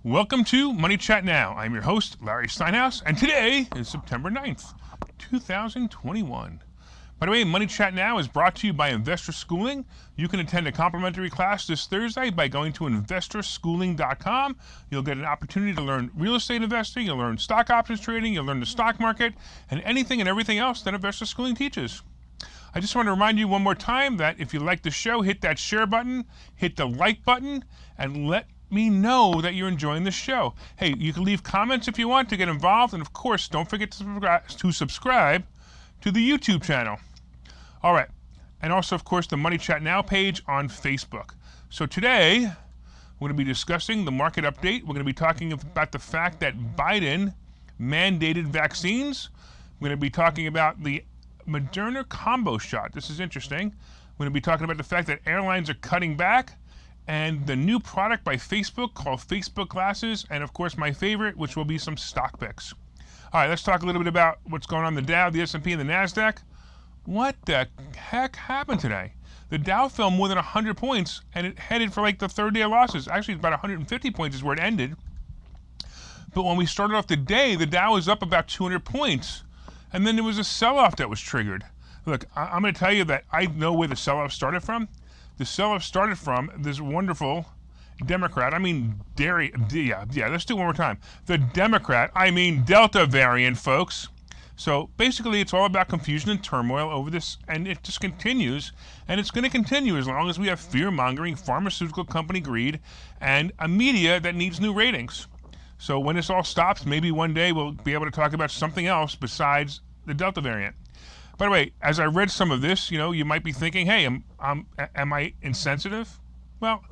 Welcome to Money Chat Now. I'm your host, Larry Steinhouse, and today is September 9th, 2021. By the way, Money Chat Now is brought to you by Investor Schooling. You can attend a complimentary class this Thursday by going to investorschooling.com. You'll get an opportunity to learn real estate investing, you'll learn stock options trading, you'll learn the stock market, and anything and everything else that Investor Schooling teaches. I just want to remind you one more time that if you like the show, hit that share button, hit the like button, and let me know that you're enjoying the show. Hey, you can leave comments if you want to get involved, and of course, don't forget to subscribe to the YouTube channel. All right, and also, of course, the Money Chat Now page on Facebook. So today, we're going to be discussing the market update. We're going to be talking about the fact that Biden mandated vaccines. We're going to be talking about the Moderna combo shot. This is interesting. We're going to be talking about the fact that airlines are cutting back, and the new product by Facebook called Facebook Glasses, and of course my favorite, which will be some stock picks. All right, let's talk a little bit about what's going on in the Dow, the S&P, and the NASDAQ. What the heck happened today? The Dow fell more than 100 points, and it headed for like the third day of losses. Actually, it's about 150 points is where it ended. But when we started off the day, the Dow was up about 200 points, and then there was a sell-off that was triggered. Look, I'm going to tell you that I know where the sell-off started from. The sell-off started from this wonderful Democrat, let's do it one more time. The Democrat, Delta variant, folks. So basically, it's all about confusion and turmoil over this, and it just continues, and it's going to continue as long as we have fear-mongering, pharmaceutical company greed, and a media that needs new ratings. So when this all stops, maybe one day we'll be able to talk about something else besides the Delta variant. By the way, as I read some of this, you might be thinking, hey, am I insensitive? Well,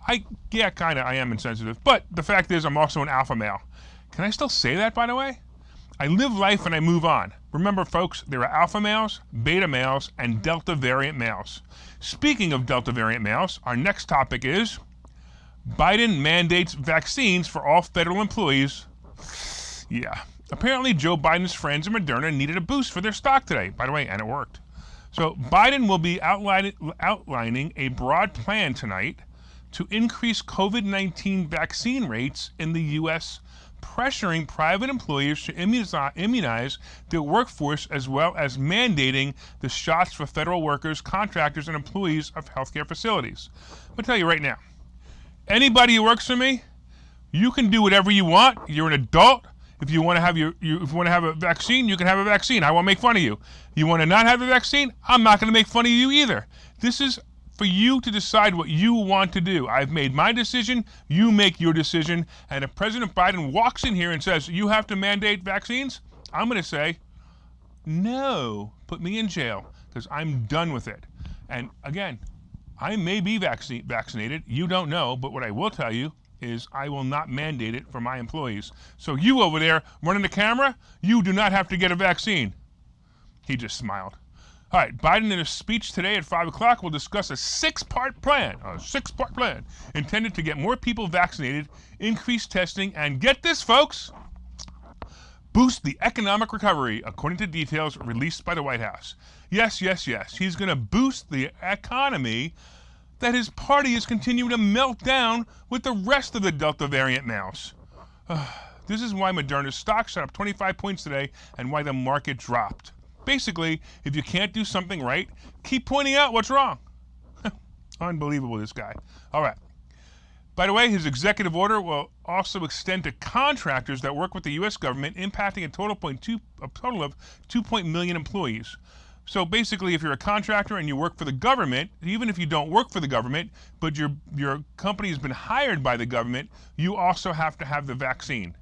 I am insensitive. But the fact is, I'm also an alpha male. Can I still say that, by the way? I live life and I move on. Remember, folks, there are alpha males, beta males, and Delta variant males. Speaking of Delta variant males, our next topic is Biden mandates vaccines for all federal employees. Yeah. Apparently, Joe Biden's friends at Moderna needed a boost for their stock today, by the way, and it worked. So Biden will be outlining a broad plan tonight to increase COVID-19 vaccine rates in the U.S., pressuring private employers to immunize their workforce, as well as mandating the shots for federal workers, contractors, and employees of healthcare facilities. I'm going to tell you right now, anybody who works for me, you can do whatever you want. You're an adult. If you want to have if you want to have a vaccine, you can have a vaccine. I won't make fun of you. You want to not have a vaccine? I'm not going to make fun of you either. This is for you to decide what you want to do. I've made my decision. You make your decision. And if President Biden walks in here and says, you have to mandate vaccines, I'm going to say, no, put me in jail, because I'm done with it. And again, I may be vaccinated. You don't know. But what I will tell you is I will not mandate it for my employees. So you over there running the camera, you do not have to get a vaccine. He just smiled. All right, Biden in a speech today at 5 o'clock will discuss a six-part plan intended to get more people vaccinated, increase testing, and get this, folks, boost the economic recovery, according to details released by the White House. Yes. He's going to boost the economy that his party is continuing to melt down with the rest of the Delta variant males. This is why Moderna's stock shot up 25 points today and why the market dropped. Basically, if you can't do something right, keep pointing out what's wrong. Unbelievable, this guy. All right. By the way, his executive order will also extend to contractors that work with the U.S. government, impacting a total of 2 million employees. So basically, if you're a contractor and you work for the government, even if you don't work for the government, but your company has been hired by the government, you also have to have the vaccine.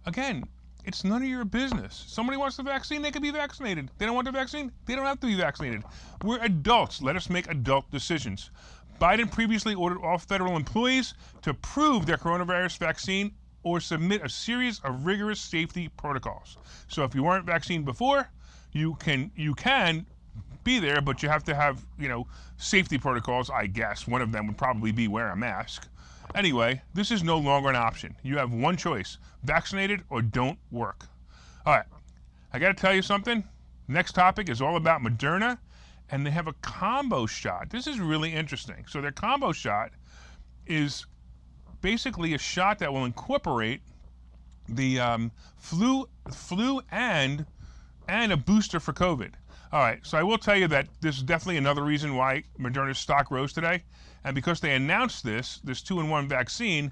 Again, it's none of your business. Somebody wants the vaccine, they can be vaccinated. They don't want the vaccine, they don't have to be vaccinated. We're adults. Let us make adult decisions. Biden previously ordered all federal employees to prove their coronavirus vaccine or submit a series of rigorous safety protocols. So if you weren't vaccinated before, you can be there, but you have to have, safety protocols, I guess. One of them would probably be wear a mask. Anyway, this is no longer an option. You have one choice, vaccinated or don't work. All right, I got to tell you something. Next topic is all about Moderna, and they have a combo shot. This is really interesting. So their combo shot is basically a shot that will incorporate the flu and a booster for COVID. All right, so I will tell you that this is definitely another reason why Moderna's stock rose today. And because they announced this 2-in-1 vaccine,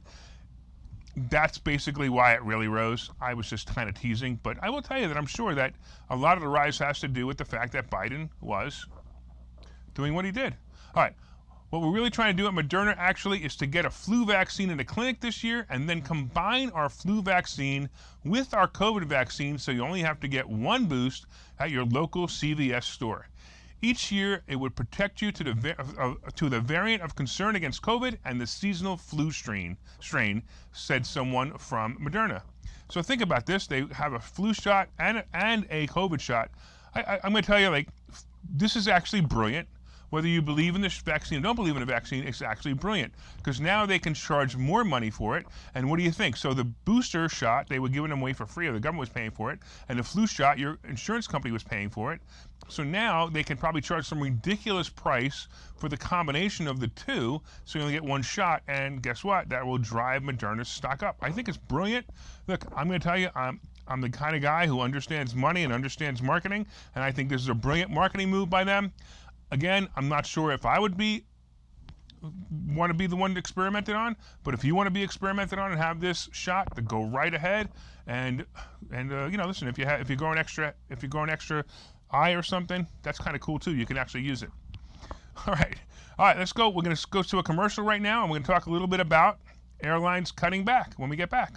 that's basically why it really rose. I was just kind of teasing, but I will tell you that I'm sure that a lot of the rise has to do with the fact that Biden was doing what he did. All right, what we're really trying to do at Moderna actually is to get a flu vaccine in the clinic this year and then combine our flu vaccine with our COVID vaccine so you only have to get one boost at your local CVS store. Each year, it would protect you to the variant of concern against COVID and the seasonal flu strain, said someone from Moderna. So think about this. They have a flu shot and a COVID shot. I'm going to tell you, like, this is actually brilliant. Whether you believe in this vaccine or don't believe in the vaccine, it's actually brilliant because now they can charge more money for it. And what do you think? So the booster shot, they were giving them away for free, or the government was paying for it, and the flu shot, your insurance company was paying for it. So now they can probably charge some ridiculous price for the combination of the two, so you only get one shot, and guess what? That will drive Moderna's stock up. I think it's brilliant. Look, I'm going to tell you, I'm the kind of guy who understands money and understands marketing, and I think this is a brilliant marketing move by them. Again, I'm not sure if I would want to be the one experimented on, but if you want to be experimented on and have this shot, then go right ahead. And listen, if you grow an extra eye or something, that's kind of cool too. You can actually use it. All right, let's go. We're going to go to a commercial right now, and we're going to talk a little bit about airlines cutting back when we get back.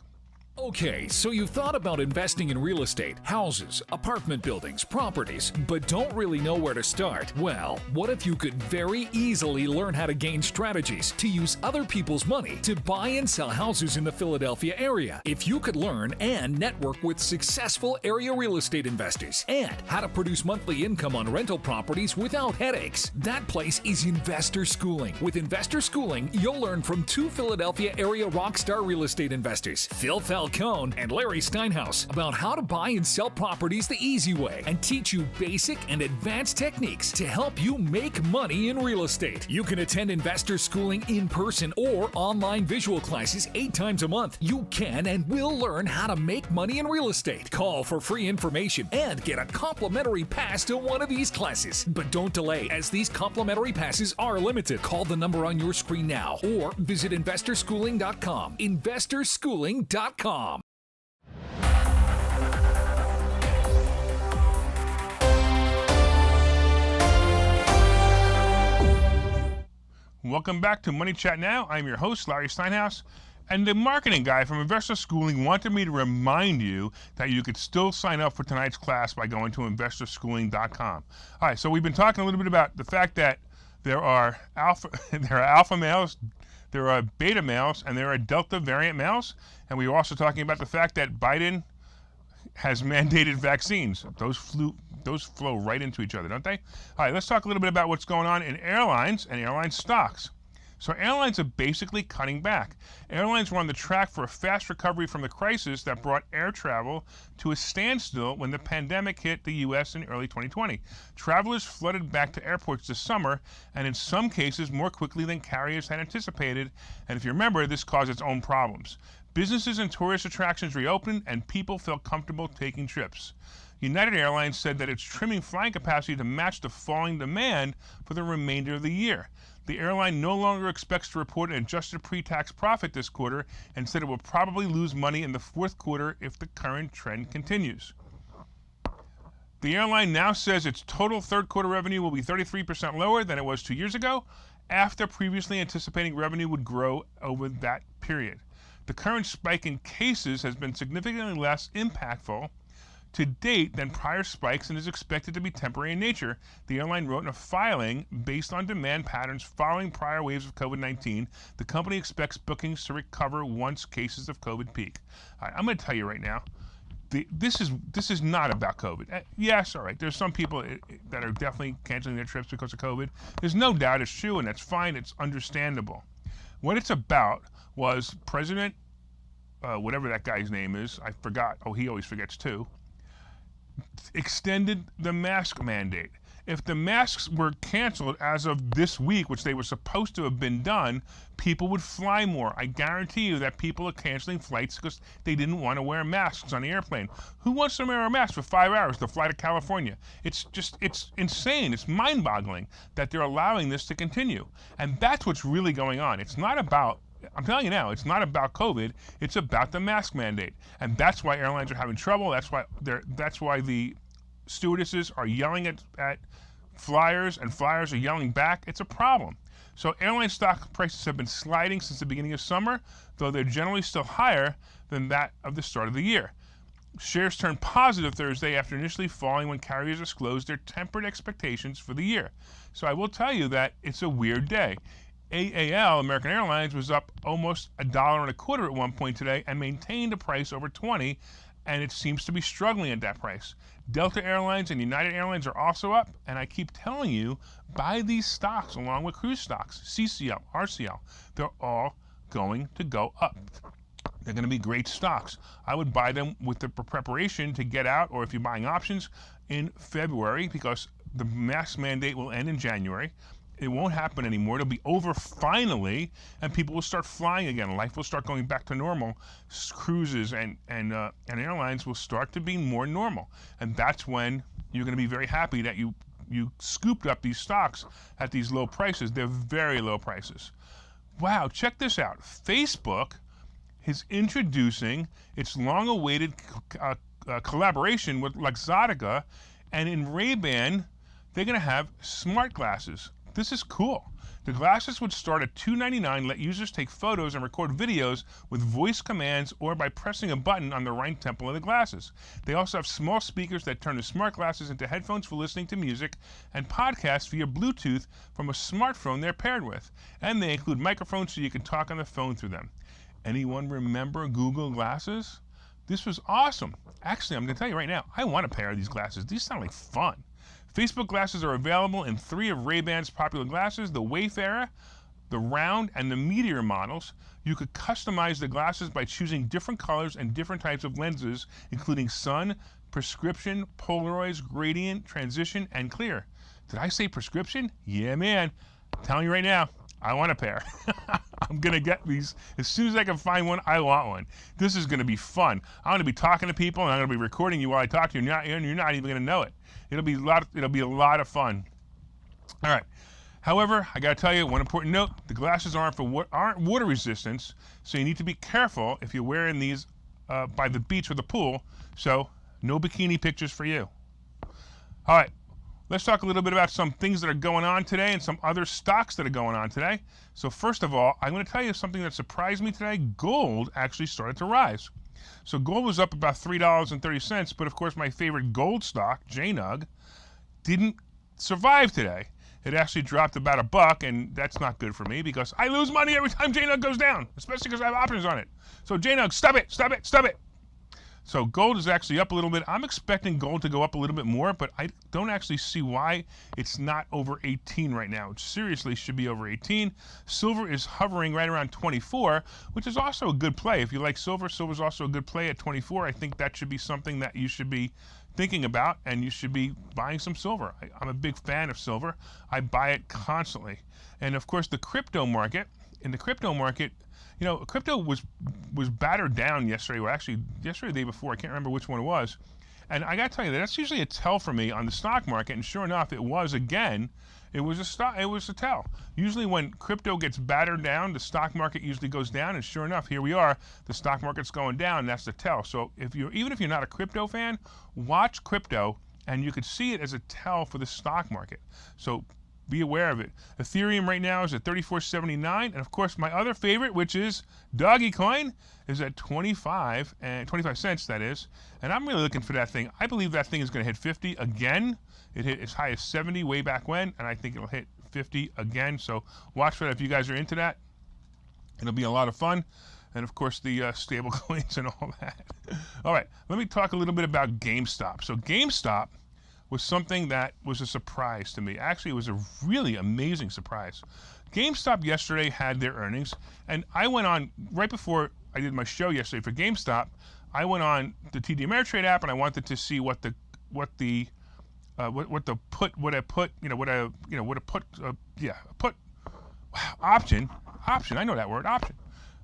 Okay, so you've thought about investing in real estate, houses, apartment buildings, properties, but don't really know where to start? Well, what if you could very easily learn how to gain strategies to use other people's money to buy and sell houses in the Philadelphia area? If you could learn and network with successful area real estate investors and how to produce monthly income on rental properties without headaches, that place is Investor Schooling. With Investor Schooling, you'll learn from two Philadelphia area rockstar real estate investors, Phil Falcone and Larry Steinhouse, about how to buy and sell properties the easy way and teach you basic and advanced techniques to help you make money in real estate. You can attend Investor Schooling in person or online visual classes 8 times a month. You can and will learn how to make money in real estate. Call for free information and get a complimentary pass to one of these classes. But don't delay, as these complimentary passes are limited. Call the number on your screen now or visit investorschooling.com. investorschooling.com. Welcome back to Money Chat Now. I'm your host, Larry Steinhouse, and the marketing guy from Investor Schooling wanted me to remind you that you could still sign up for tonight's class by going to investorschooling.com. All right, so we've been talking a little bit about the fact that there are alpha males, there are beta males, and there are delta variant males, and we were also talking about the fact that Biden has mandated vaccines. Those flow right into each other, don't they? All right, let's talk a little bit about what's going on in airlines and airline stocks. So airlines are basically cutting back. Airlines were on the track for a fast recovery from the crisis that brought air travel to a standstill when the pandemic hit the U.S. in early 2020. Travelers flooded back to airports this summer, and in some cases more quickly than carriers had anticipated. And if you remember, this caused its own problems. Businesses and tourist attractions reopened, and people felt comfortable taking trips. United Airlines said that it's trimming flying capacity to match the falling demand for the remainder of the year. The airline no longer expects to report an adjusted pre-tax profit this quarter and said it will probably lose money in the fourth quarter if the current trend continues. The airline now says its total third quarter revenue will be 33% lower than it was 2 years ago, after previously anticipating revenue would grow over that period. The current spike in cases has been significantly less impactful to date than prior spikes and is expected to be temporary in nature, the airline wrote in a filing based on demand patterns following prior waves of COVID-19. The company expects bookings to recover once cases of COVID peak. All right, I'm going to tell you right now, this is not about COVID. Yes, all right, there's some people that are definitely canceling their trips because of COVID. There's no doubt it's true, and that's fine. It's understandable. What it's about was President, whatever that guy's name is, I forgot. Oh, he always forgets too. Extended the mask mandate. if the masks were canceled as of this week, which they were supposed to have been done, people would fly more. I guarantee you that people are canceling flights because they didn't want to wear masks on the airplane. Who wants to wear a mask for 5 hours to fly to California? It's insane. It's mind-boggling that they're allowing this to continue. And that's what's really going on. It's not about, I'm telling you now, it's not about COVID. It's about the mask mandate. And that's why airlines are having trouble. That's why the stewardesses are yelling at flyers, and flyers are yelling back. It's a problem. So airline stock prices have been sliding since the beginning of summer, though they're generally still higher than that of the start of the year. Shares turned positive Thursday after initially falling when carriers disclosed their tempered expectations for the year. So I will tell you that it's a weird day. AAL, American Airlines, was up almost $1.25 at one point today and maintained a price over $20, and it seems to be struggling at that price. Delta Airlines and United Airlines are also up, and I keep telling you, buy these stocks along with cruise stocks, CCL, RCL. They're all going to go up. They're going to be great stocks. I would buy them with the preparation to get out, or if you're buying options, in February, because the mask mandate will end in January. It won't happen anymore. It'll be over finally, and people will start flying again. Life will start going back to normal. Cruises and airlines will start to be more normal, and that's when you're going to be very happy that you scooped up these stocks at these low prices. They're very low prices. Wow, check this out. Facebook is introducing its long-awaited collaboration with Luxottica, and in Ray-Ban, they're going to have smart glasses. This is cool. The glasses would start at $299, let users take photos and record videos with voice commands or by pressing a button on the right temple of the glasses. They also have small speakers that turn the smart glasses into headphones for listening to music and podcasts via Bluetooth from a smartphone they're paired with. And they include microphones so you can talk on the phone through them. Anyone remember Google Glasses? This was awesome. Actually, I'm going to tell you right now, I want a pair of these glasses. These sound like fun. Facebook glasses are available in 3 of Ray-Ban's popular glasses, the Wayfarer, the Round, and the Meteor models. You could customize the glasses by choosing different colors and different types of lenses, including sun, prescription, Polaroids, gradient, transition, and clear. Did I say prescription? Yeah, man. I'm telling you right now, I want a pair. I'm going to get these. As soon as I can find one, I want one. This is going to be fun. I'm going to be talking to people, and I'm going to be recording you while I talk to you, and you're not even going to know it. It'll be a lot of fun. All right. However, I got to tell you one important note: the glasses aren't water resistant, so you need to be careful if you're wearing these by the beach or the pool. So no bikini pictures for you. All right. Let's talk a little bit about some things that are going on today and some other stocks that are going on today. So first of all, I'm going to tell you something that surprised me today. Gold actually started to rise. So gold was up about $3.30, but of course my favorite gold stock, JNUG, didn't survive today. It actually dropped about $1, and that's not good for me because I lose money every time JNUG goes down, especially because I have options on it. So JNUG, stop it, stop it, stop it. So gold is actually up a little bit. I'm expecting gold to go up a little bit more, but I don't actually see why it's not over 18 right now. It seriously should be over 18. Silver is hovering right around 24, which is also a good play. If you like silver, silver's also a good play at 24. I think that should be something that you should be thinking about, and you should be buying some silver. I'm a big fan of silver. I buy it constantly. And of course, the crypto market. In the crypto market, you know, crypto was battered down yesterday, or actually yesterday or the day before, I can't remember which one it was. And I got to tell you, that's usually a tell for me on the stock market, and sure enough, it was again. It was a tell. Usually when crypto gets battered down, the stock market usually goes down, and sure enough, here we are, the stock market's going down, and that's the tell. So even if you're not a crypto fan, watch crypto, and you could see it as a tell for the stock market. So be aware of it. Ethereum right now is at $34.79, and of course my other favorite, which is Dogecoin, is at 25 cents, that is. And I'm really looking for that thing. I believe that thing is going to hit 50 again. It hit as high as 70 way back when, and I think it'll hit 50 again. So watch for that if you guys are into that. It'll be a lot of fun. And of course the stable coins and all that. All right, let me talk a little bit about GameStop. So GameStop was something that was a surprise to me. Actually, it was a really amazing surprise. GameStop yesterday had their earnings, and I went on, right before I did my show yesterday for GameStop, I went on the TD Ameritrade app, and I wanted to see what the what the put, what I put, what I, what a put, put option. I know that word, option.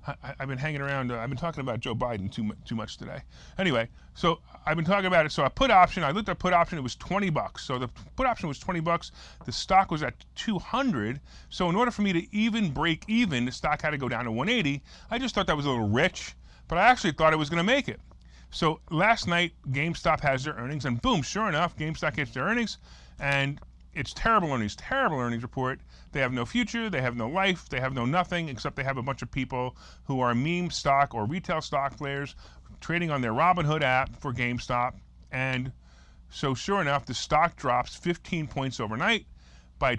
I've been hanging around. I've been talking about Joe Biden too much today. Anyway, so I've been talking about it. So a put option. I looked at put option. It was $20. So the put option was $20. The stock was at 200. So in order for me to even break even, the stock had to go down to 180. I just thought that was a little rich, but I actually thought it was going to make it. So last night, GameStop has their earnings, and boom, sure enough, GameStop gets their earnings, and it's terrible earnings report. They have no future, they have no life, they have no nothing, except they have a bunch of people who are meme stock or retail stock players trading on their Robinhood app for GameStop. And so sure enough, the stock drops 15 points overnight. By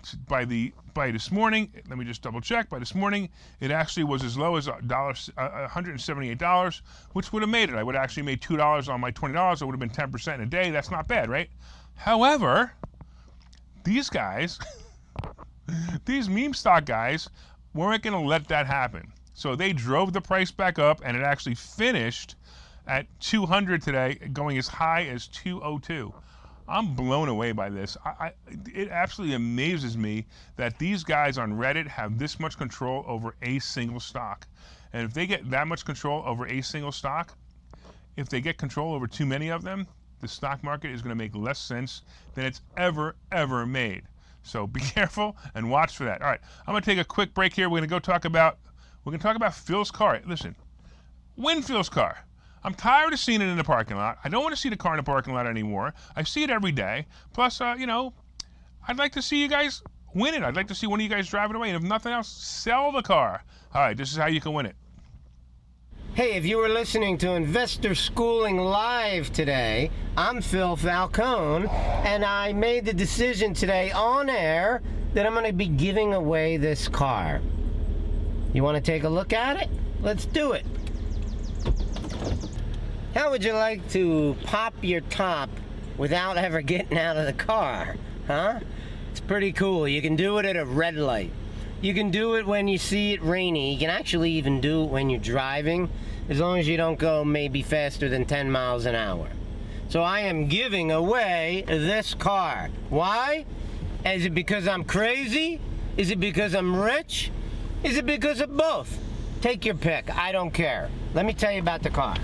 this morning, let me just double check. By this morning, it actually was as low as $178, which would have made it. I would have actually made $2 on my $20. It would have been 10% in a day. That's not bad, right? However, these guys, these meme stock guys, weren't going to let that happen. So they drove the price back up, and it actually finished at 200 today, going as high as 202. I'm blown away by this. It absolutely amazes me that these guys on Reddit have this much control over a single stock. And if they get that much control over a single stock, if they get control over too many of them, the stock market is going to make less sense than it's ever made. So be careful and watch for that. All right, I'm going to take a quick break here. We're going to talk about Phil's car. Listen, win Phil's car. I'm tired of seeing it in the parking lot. I don't want to see the car in the parking lot anymore. I see it every day. Plus, I'd like to see you guys win it. I'd like to see one of you guys drive it away. And if nothing else, sell the car. All right, this is how you can win it. Hey, if you were listening to Investor Schooling Live today, I'm Phil Falcone, and I made the decision today on air that I'm going to be giving away this car. You want to take a look at it? Let's do it. How would you like to pop your top without ever getting out of the car? Huh? It's pretty cool. You can do it at a red light. You can do it when you see it rainy. You can actually even do it when you're driving, as long as you don't go maybe faster than 10 miles an hour. So I am giving away this car. Why? Is it because I'm crazy? Is it because I'm rich? Is it because of both? Take your pick. I don't care. Let me tell you about the car.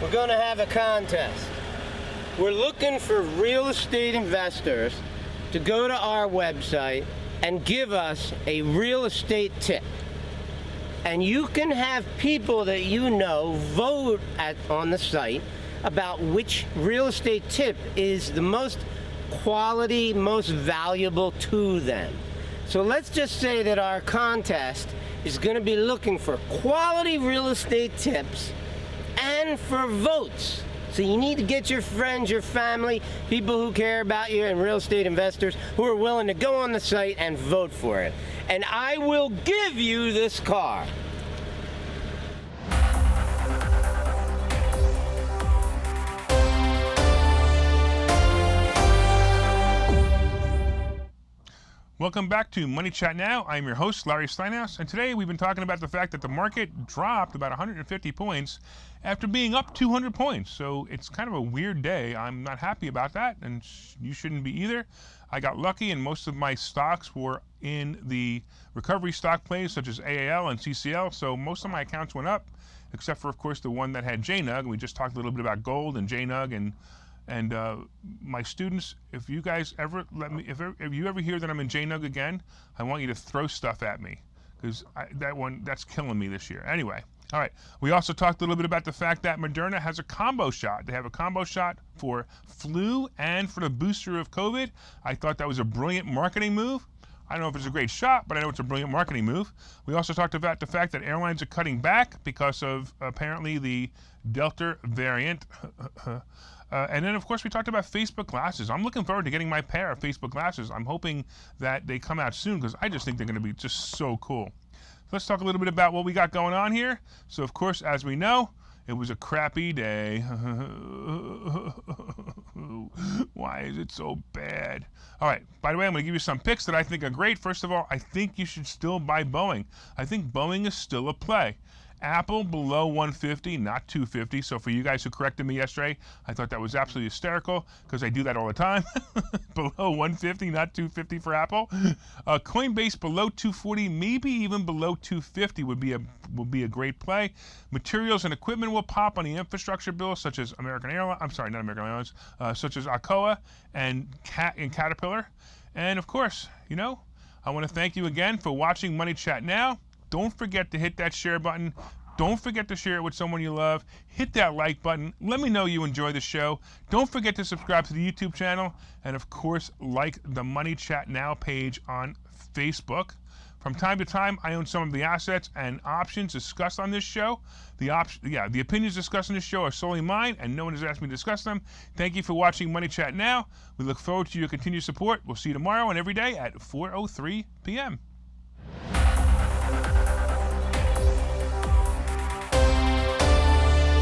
We're going to have a contest. We're looking for real estate investors to go to our website and give us a real estate tip. And you can have people that you know vote on the site about which real estate tip is the most quality, most valuable to them. So let's just say that our contest is going to be looking for quality real estate tips and for votes. So you need to get your friends, your family, people who care about you, and real estate investors who are willing to go on the site and vote for it. And I will give you this car. Welcome back to Money Chat Now. I'm your host, Larry Steinhouse, and today we've been talking about the fact that the market dropped about 150 points after being up 200 points. So it's kind of a weird day. I'm not happy about that, and you shouldn't be either. I got lucky, and most of my stocks were in the recovery stock plays, such as AAL and CCL, so most of my accounts went up, except for, of course, the one that had JNUG. We just talked a little bit about gold and JNUG, and my students, if you guys ever if you ever hear that I'm in JNUG again, I want you to throw stuff at me, because that's killing me this year. Anyway, all right. We also talked a little bit about the fact that Moderna has a combo shot. They have a combo shot for flu and for the booster of COVID. I thought that was a brilliant marketing move. I don't know if it's a great shot, but I know it's a brilliant marketing move. We also talked about the fact that airlines are cutting back because of apparently the Delta variant. And then, of course, we talked about Facebook glasses. I'm looking forward to getting my pair of Facebook glasses. I'm hoping that they come out soon, because I just think they're going to be just so cool. Let's talk a little bit about what we got going on here. So, of course, as we know, it was a crappy day. Why is it so bad? All right. By the way, I'm going to give you some picks that I think are great. First of all, I think you should still buy Boeing. I think Boeing is still a play. Apple below 150, not 250. So for you guys who corrected me yesterday, I thought that was absolutely hysterical because I do that all the time. Below 150, not 250 for Apple. Coinbase below 240, maybe even below 250 would be a great play. Materials and equipment will pop on the infrastructure bill, such as American Airlines. I'm sorry, not American Airlines, such as Alcoa and Caterpillar. And of course, I want to thank you again for watching Money Chat Now. Don't forget to hit that share button. Don't forget to share it with someone you love. Hit that like button. Let me know you enjoy the show. Don't forget to subscribe to the YouTube channel. And of course, like the Money Chat Now page on Facebook. From time to time, I own some of the assets and options discussed on this show. The opinions discussed on this show are solely mine, and no one has asked me to discuss them. Thank you for watching Money Chat Now. We look forward to your continued support. We'll see you tomorrow and every day at 4:03 p.m.